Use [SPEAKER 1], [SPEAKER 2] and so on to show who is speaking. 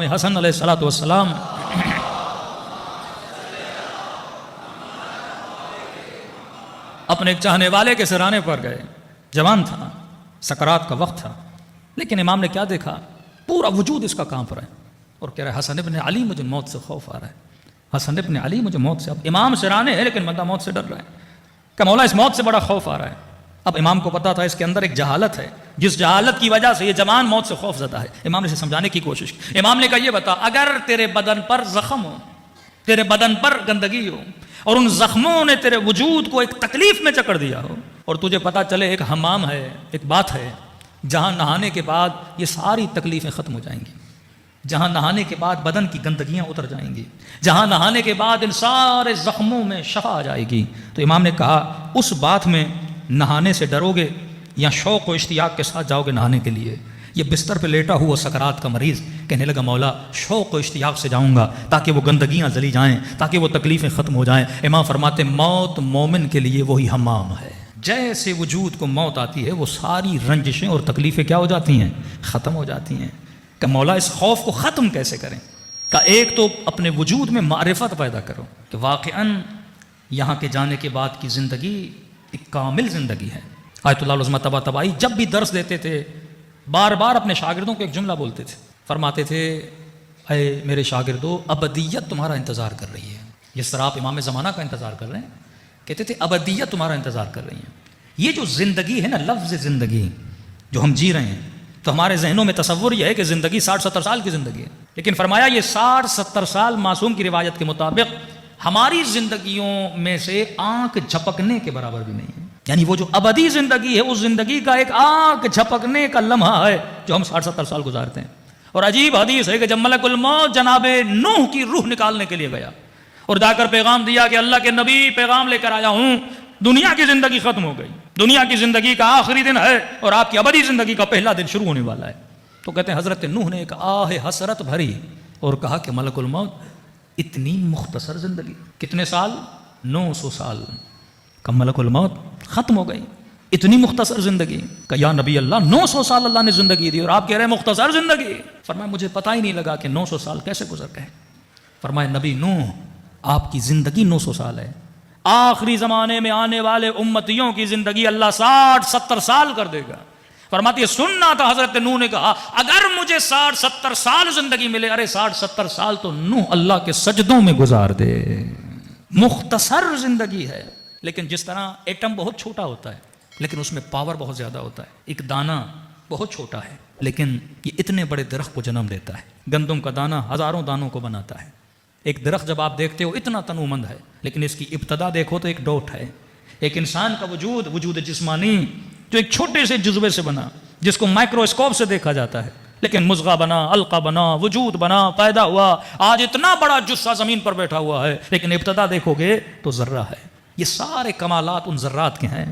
[SPEAKER 1] حسن علیہ الصلوۃ والسلام اپنے ایک چاہنے والے کے سرانے پر گئے. جوان تھا، سکرات کا وقت تھا، لیکن امام نے کیا دیکھا؟ پورا وجود اس کا کانپ رہا ہے اور کہہ رہا ہے حسن ابن علی مجھے موت سے خوف آ رہا ہے، حسن ابن علی مجھے موت سے. اب امام سرانے ہے لیکن بندہ موت سے ڈر رہا ہے کہ مولا اس موت سے بڑا خوف آ رہا ہے. اب امام کو پتا تھا اس کے اندر ایک جہالت ہے، جس جہالت کی وجہ سے یہ جوان موت سے خوف زدہ ہے. امام نے اسے سمجھانے کی کوشش کی. امام نے کہا یہ بتا، اگر تیرے بدن پر زخم ہو، تیرے بدن پر گندگی ہو اور ان زخموں نے تیرے وجود کو ایک تکلیف میں جکڑ دیا ہو اور تجھے پتا چلے ایک حمام ہے، ایک بات ہے جہاں نہانے کے بعد یہ ساری تکلیفیں ختم ہو جائیں گی، جہاں نہانے کے بعد بدن کی گندگیاں اتر جائیں گی، جہاں نہانے کے بعد ان سارے زخموں میں شفا آ جائے گی، تو امام نے کہا اس بات میں نہانے سے ڈرو گے یا شوق و اشتیاق کے ساتھ جاؤ گے نہانے کے لیے؟ یہ بستر پہ لیٹا ہوا سکرات کا مریض کہنے لگا مولا شوق و اشتیاق سے جاؤں گا تاکہ وہ گندگیاں جلی جائیں، تاکہ وہ تکلیفیں ختم ہو جائیں. امام فرماتے موت مومن کے لیے وہی حمام ہے. جیسے وجود کو موت آتی ہے وہ ساری رنجشیں اور تکلیفیں کیا ہو جاتی ہیں؟ ختم ہو جاتی ہیں. کہ مولا اس خوف کو ختم کیسے کریں؟ کہ ایک تو اپنے وجود میں معرفت پیدا کرو کہ واقعاً یہاں کے جانے کے بعد کی زندگی ایک کامل زندگی ہے. آیت اللہ العظمہ طباطبائی جب بھی درس دیتے تھے بار بار اپنے شاگردوں کو ایک جملہ بولتے تھے، فرماتے تھے اے میرے شاگردو ابدیت تمہارا انتظار کر رہی ہے. جس طرح آپ امام زمانہ کا انتظار کر رہے ہیں، کہتے تھے ابدیت تمہارا انتظار کر رہی ہے. یہ جو زندگی ہے نا، لفظ زندگی جو ہم جی رہے ہیں، تو ہمارے ذہنوں میں تصور یہ ہے کہ زندگی 60-70 سال کی زندگی ہے، لیکن فرمایا یہ 60-70 سال معصوم کی روایت کے مطابق ہماری زندگیوں میں سے آنکھ جھپکنے کے برابر بھی نہیں ہے. یعنی وہ جو ابدی زندگی ہے اس زندگی کا ایک آنکھ جھپکنے کا لمحہ ہے جو ہم 60-70 سال گزارتے ہیں. اور عجیب حدیث ہے کہ جب ملک الموت جناب نوح کی روح نکالنے کے لیے گیا اور جا کر پیغام دیا کہ اللہ کے نبی پیغام لے کر آیا ہوں، دنیا کی زندگی ختم ہو گئی، دنیا کی زندگی کا آخری دن ہے اور آپ کی ابدی زندگی کا پہلا دن شروع ہونے والا ہے. تو کہتے ہیں حضرت نوح نے ایک آہ حسرت بھری اور کہا کہ ملک الموت اتنی مختصر زندگی، کتنے سال؟ 900 سال کا ملک الموت ختم ہو گئی. اتنی مختصر زندگی کہ یا نبی اللہ 900 سال اللہ نے زندگی دی اور آپ کہہ رہے ہیں مختصر زندگی. فرمایا مجھے پتہ ہی نہیں لگا کہ 900 سال کیسے گزر گئے. فرمایا نبی نوح آپ کی زندگی 900 سال ہے، آخری زمانے میں آنے والے امتیوں کی زندگی اللہ 60-70 سال کر دے گا. فرماتی ہے سننا تھا حضرت نوح نے کہا اگر مجھے 60-70 سال زندگی ملے، ارے 60-70 سال تو نوح اللہ کے سجدوں میں گزار دے. مختصر زندگی ہے، لیکن جس طرح ایٹم بہت چھوٹا ہوتا ہے لیکن اس میں پاور بہت زیادہ ہوتا ہے. ایک دانہ بہت چھوٹا ہے لیکن یہ اتنے بڑے درخت کو جنم دیتا ہے. گندم کا دانہ ہزاروں دانوں کو بناتا ہے. ایک درخت جب آپ دیکھتے ہو اتنا تنومند ہے لیکن اس کی ابتدا دیکھو تو ایک ڈوٹ ہے. ایک انسان کا وجود جسمانی جو ایک چھوٹے سے جزوے سے بنا، جس کو مائکروسکوپ سے دیکھا جاتا ہے، لیکن مضغہ بنا، علقہ بنا، وجود بنا، پیدا ہوا، آج اتنا بڑا جثہ زمین پر بیٹھا ہوا ہے لیکن ابتدا دیکھو گے تو ذرہ ہے. یہ سارے کمالات ان ذرات کے ہیں.